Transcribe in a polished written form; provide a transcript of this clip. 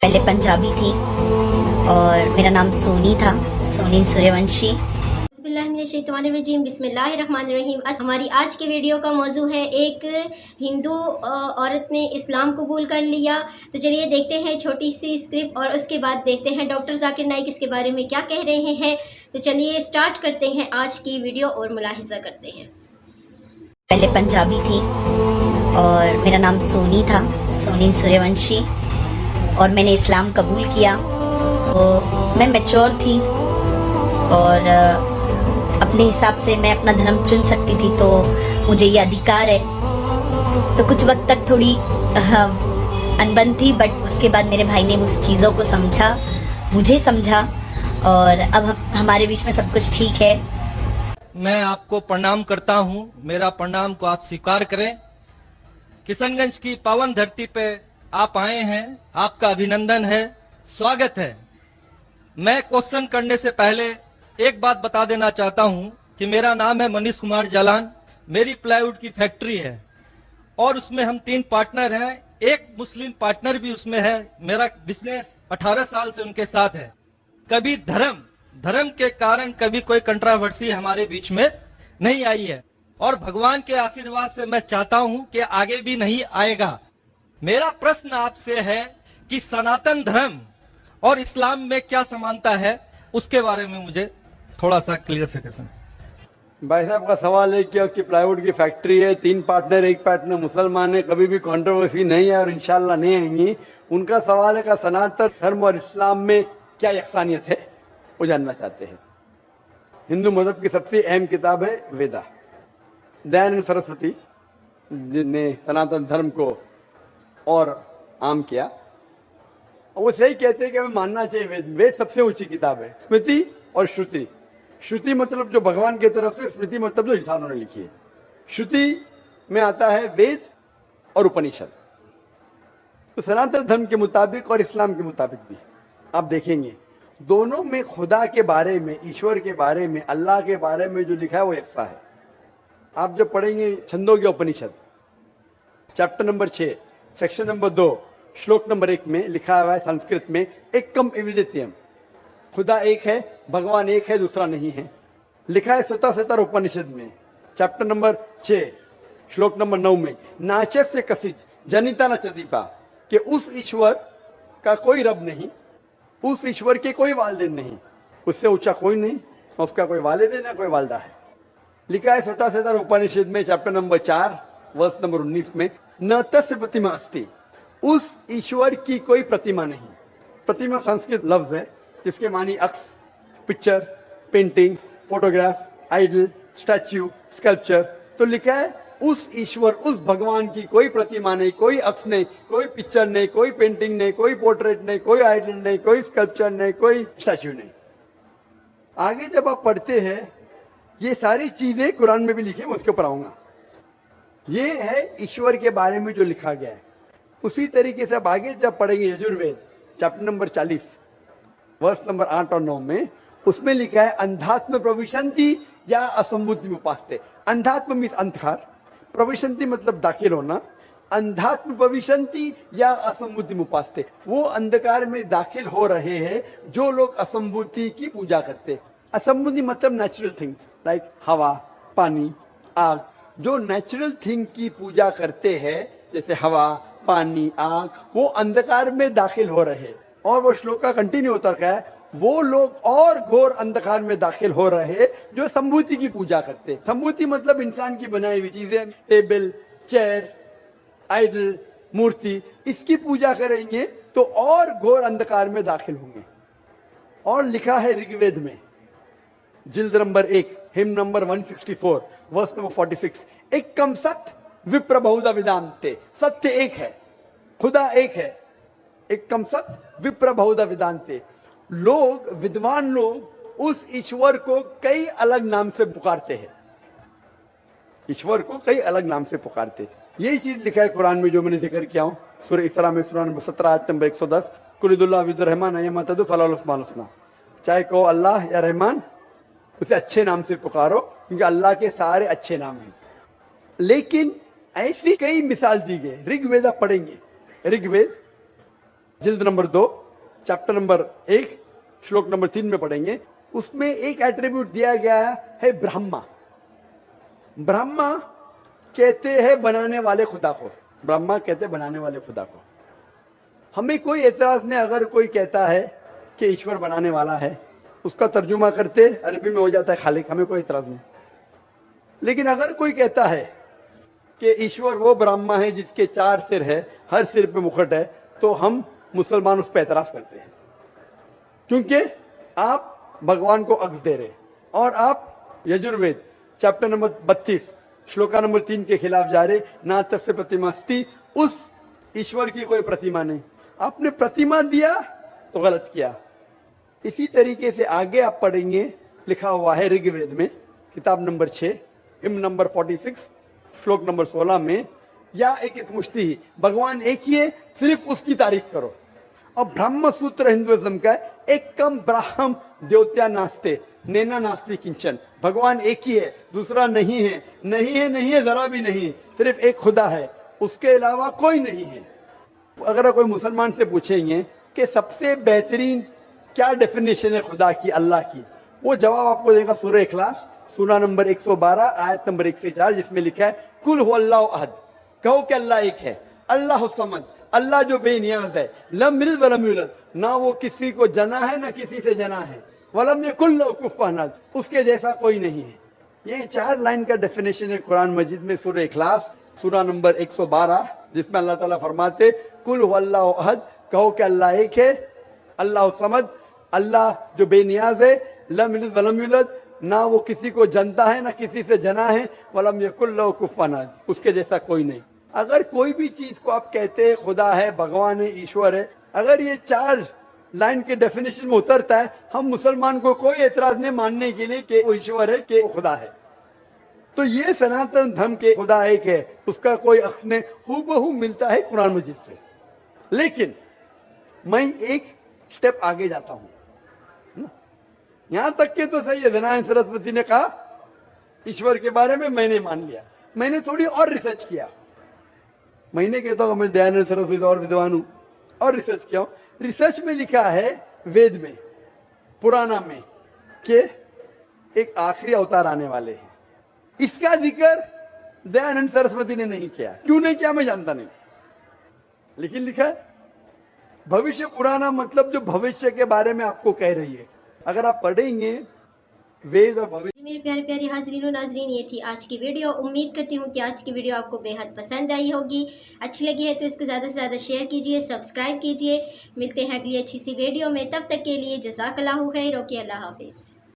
पहले पंजाबी थी और मेरा नाम सोनी था, सोनी सूर्यवंशी। बिस्मिल्लाहिर्रहमानिर्रहीम, बिस्मिल्लाहिर्रहमानिर्रहीम। हमारी आज के वीडियो का मौजू है एक हिंदू औरत ने इस्लाम कबूल कर लिया। तो चलिए देखते हैं छोटी सी स्क्रिप्ट और उसके बाद देखते हैं डॉक्टर जाकिर नाइक इसके बारे में क्या कह रहे हैं। तो चलिए स्टार्ट करते हैं आज की वीडियो और मुलाहिजा करते हैं। पहले पंजाबी थी और मेरा नाम सोनी था, सोनी सूर्यवंशी, और मैंने इस्लाम कबूल किया। तो मैं मैच्योर थी और अपने हिसाब से मैं अपना धर्म चुन सकती थी, तो मुझे ये अधिकार है। तो कुछ वक्त तक थोड़ी अनबन थी, बट उसके बाद मेरे भाई ने उस चीज़ों को समझा, मुझे समझा, और अब हमारे बीच में सब कुछ ठीक है। मैं आपको प्रणाम करता हूं, मेरा प्रणाम को आप स्वीकार करें। किशनगंज की पावन धरती पे आप आए हैं, आपका अभिनंदन है, स्वागत है। मैं क्वेश्चन करने से पहले एक बात बता देना चाहता हूं कि मेरा नाम है मनीष कुमार जालान, मेरी प्लाईवुड की फैक्ट्री है और उसमें हम 3 पार्टनर हैं, एक मुस्लिम पार्टनर भी उसमें है। मेरा बिजनेस 18 साल से उनके साथ है। कभी धर्म के कारण कभी कोई कंट्रोवर्सी हमारे बीच में नहीं आई है और भगवान के आशीर्वाद से मैं चाहता हूं कि आगे भी नहीं आएगा। मेरा प्रश्न आपसे है कि सनातन धर्म और इस्लाम में क्या समानता है, उसके बारे में मुझे थोड़ा सा क्लियरिफिकेशन। भाई साहब का सवाल है कि उसकी प्लाईवुड की फैक्ट्री है, 3 पार्टनर, एक पार्टनर मुसलमान है, कभी भी कंट्रोवर्सी नहीं है और इंशाल्लाह नहीं आएंगी। उनका सवाल है कि सनातन धर्म और इस्लाम में क्या यकसानियत है, वो जानना चाहते हैं। हिंदू मजहब की सबसे अहम किताब है वेदा। दयानंद सरस्वती ने सनातन धर्म को और आम किया, वो सही कहते हैं कि हमें मानना चाहिए वेद। वेद सबसे ऊंची किताब है। स्मृति और श्रुति, श्रुति मतलब जो भगवान की तरफ से, स्मृति मतलब जो इंसानों ने लिखी है। श्रुति में आता है वेद और उपनिषद। तो सनातन धर्म के मुताबिक और इस्लाम के मुताबिक भी आप देखेंगे दोनों में खुदा के बारे में, ईश्वर के बारे में, अल्लाह के बारे में जो लिखा है वो यकसा है। आप जब पढ़ेंगे छंदोग्य उपनिषद चैप्टर नंबर 6 सेक्शन नंबर 2 श्लोक नंबर 1 में लिखा हुआ है संस्कृत में, एकम एविदित्यम, खुदा एक है, भगवान एक है, दूसरा नहीं है। लिखा है स्वतः उपनिषद में चैप्टर नंबर 6 श्लोक नंबर 9 में, नाचस्य कसिच जनिता न चदीपा, कि उस ईश्वर का कोई रब नहीं, उस ईश्वर के कोई वालिदैन नहीं, उससे ऊंचा कोई नहीं, उसका कोई वालिदैन है, कोई वालदा है। लिखा है स्वतः उपनिषद में चैप्टर नंबर 4 वर्ष नंबर 19 में, न तस्य प्रतिमा अस्ति, उस ईश्वर की कोई प्रतिमा नहीं। प्रतिमा संस्कृत लफ्ज है जिसके मानी अक्स, picture, painting, photograph, idol, statue, sculpture. तो लिखा है उस ईश्वर, उस भगवान की कोई प्रतिमा नहीं, कोई अक्स नहीं, कोई पिक्चर नहीं, कोई पेंटिंग नहीं, कोई पोर्ट्रेट नहीं, कोई आइडल नहीं, कोई स्कल्पचर नहीं, कोई स्टैच्यू नहीं। आगे जब आप पढ़ते हैं ये सारी चीजें कुरान में भी लिखी, मैं उसके ऊपर आऊंगा। ये है ईश्वर के बारे में जो लिखा गया है। उसी तरीके से आप आगे जब पढ़ेंगे यजुर्वेद चैप्टर नंबर 40 वर्ष नंबर 8 और 9 में, उसमें लिखा है अंधात्म प्रविशंति या असंबुद्धि उपासते। अंधात्म मीन्स अंधकार, प्रविशंति मतलब दाखिल होना, अंधात्म प्रविशंति या असंबुद्धि उपासते, वो अंधकार में दाखिल हो रहे हैं जो लोग असंबुद्धि की पूजा करते। असंबुद्धि मतलब नेचुरल थिंग्स लाइक हवा, पानी, आग, जो नेचुरल थिंग की पूजा करते हैं जैसे हवा, पानी, आग, वो अंधकार में दाखिल हो रहे हैं। और वो श्लोक का कंटिन्यू होता है, वो लोग और घोर अंधकार में दाखिल हो रहे हैं जो संभूति की पूजा करते हैं। संभूति मतलब इंसान की बनाई हुई चीजें, टेबल, चेयर, आइडल, मूर्ति, इसकी पूजा करेंगे तो और घोर अंधकार में दाखिल होंगे। और लिखा है ऋग्वेद में जिल्द number 1 hymn number 164 verse number 46, एकम सत्य विप्र बहुधा विदांते, सत्य एक है, खुदा एक है, एकम सत्य विप्र बहुधा विदांते। लोग, विद्वान लोग उस ईश्वर को कई अलग नाम से पुकारते हैं, ईश्वर को कई अलग नाम से पुकारते हैं। यही चीज लिखा है कुरान में जो मैंने जिक्र किया हूं, सूरह इसरा में सूरह नंबर 17 आयत नंबर 110, कुलिदुल्लाह विदुर्रहमान अय्यमतदु फलाल उस्मान उस्मा, चाहे कहो अल्लाह या रहमान, उसे अच्छे नाम से पुकारो क्योंकि अल्लाह के सारे अच्छे नाम हैं। लेकिन ऐसी कई मिसाल दी गई। ऋग्वेद आप पढ़ेंगे, ऋग्वेद जिल्द नंबर 2 चैप्टर नंबर 1 श्लोक नंबर 3 में पढ़ेंगे। उसमें एक एट्रीब्यूट दिया गया है ब्रह्मा। ब्रह्मा कहते हैं बनाने वाले खुदा को, ब्रह्मा कहते हैं बनाने वाले खुदा को। हमें कोई एतराज नहीं अगर कोई कहता है कि ईश्वर बनाने वाला है, उसका तर्जुमा करते अरबी में हो जाता है खालिक, हमें कोई एतराज नहीं। लेकिन अगर कोई कहता है कि ईश्वर वो ब्रह्मा है जिसके 4 सिर है, हर सिर पे मुकुट है, तो हम मुसलमान उस पर एतराज करते हैं, क्योंकि आप भगवान को अक्स दे रहे और आप Yajurveda chapter number 32 shloka number 3 के खिलाफ जा रहे। ना तस्य प्रतिमास्ति, उस ईश्वर की कोई प्रतिमा नहीं, आपने प्रतिमा दिया तो गलत किया। इसी तरीके से आगे आप पढ़ेंगे, लिखा हुआ है ऋग्वेद में किताब नंबर 6 हिम नंबर 46 श्लोक नंबर 16 में, या एक मुश्ती ही भगवान एक ही है, सिर्फ उसकी तारीफ करो। और ब्रह्म सूत्र हिंदुइज्म का एक कम ब्राह्म देवत्या नास्ते नैना नास्ति किंचन, भगवान एक ही है, दूसरा नहीं है, नहीं है, नहीं है, जरा भी नहीं, सिर्फ एक खुदा है, उसके अलावा कोई नहीं है। अगर कोई मुसलमान से पूछेंगे कि सबसे बेहतरीन क्या डेफिनेशन है खुदा की, अल्लाह की, वो जवाब आपको देगा सूरह इखलास सूरा नंबर 112 आयत नंबर 1 से 4, जिसमें लिखा है कुल हु अल्लाहु अहद, कहो कि अल्लाह एक है, अल्लाह समद, अल्लाह जो बेनियाज है, लम यलिद वलम यूलद, ना वो किसी को जना है ना किसी से जना है, वलम यकुल लहू कुफुवन अहद, उसके जैसा कोई नहीं है। ये 4 लाइन का डेफिनेशन है कुरान मजीद में सूरह इखलास सूरा नंबर 112, जिसमें अल्लाह ताला फरमाते कुल हु अल्लाहु अहद, कहो कि अल्लाह एक है, अल्लाह समद, अल्लाह जो बेनियाज है, लम यलिद वलम यूलद, ना वो किसी को जनता है ना किसी से जना है, वलम यकुल लहू कुफुवन अहद, उसके जैसा कोई नहीं। अगर कोई भी चीज को आप कहते हैं खुदा है, भगवान है, ईश्वर है, अगर ये 4 लाइन के डेफिनेशन में उतरता है, हम मुसलमान को कोई एतराज नहीं मानने के लिए कि वो ईश्वर है, कि वो खुदा है। तो ये सनातन धर्म के खुदा एक है, उसका कोई अक्स नहीं, हूबहू मिलता है कुरान मजीद से। लेकिन मैं एक स्टेप आगे जाता हूं, यहां तक के तो सही है, दयानंद सरस्वती ने कहा ईश्वर के बारे में, मैंने मान लिया, मैंने थोड़ी और रिसर्च किया। मैंने कहता हूं मैं दयानंद सरस्वती और विद्वान हूं, और रिसर्च किया। रिसर्च में लिखा है वेद में, पुराना में, कि एक आखिरी अवतार आने वाले हैं। इसका जिक्र दयानंद सरस्वती ने नहीं किया, क्यों नहीं किया मैं जानता नहीं, लेकिन लिखा है भविष्य पुराना, मतलब जो भविष्य के बारे में आपको कह रही है। अगर आप पढ़ेंगे वेद और भविष्य। मेरे प्यारे प्यारे हाज़रीन और नाज़रीन, ये थी आज की वीडियो। उम्मीद करती हूँ कि आज की वीडियो आपको बेहद पसंद आई होगी। अच्छी लगी है तो इसको ज़्यादा से ज़्यादा शेयर कीजिए, सब्सक्राइब कीजिए। मिलते हैं अगली अच्छी सी वीडियो में, तब तक के लिए जज़ाकल्लाहु खैर, ओके, अल्लाह हाफिज़।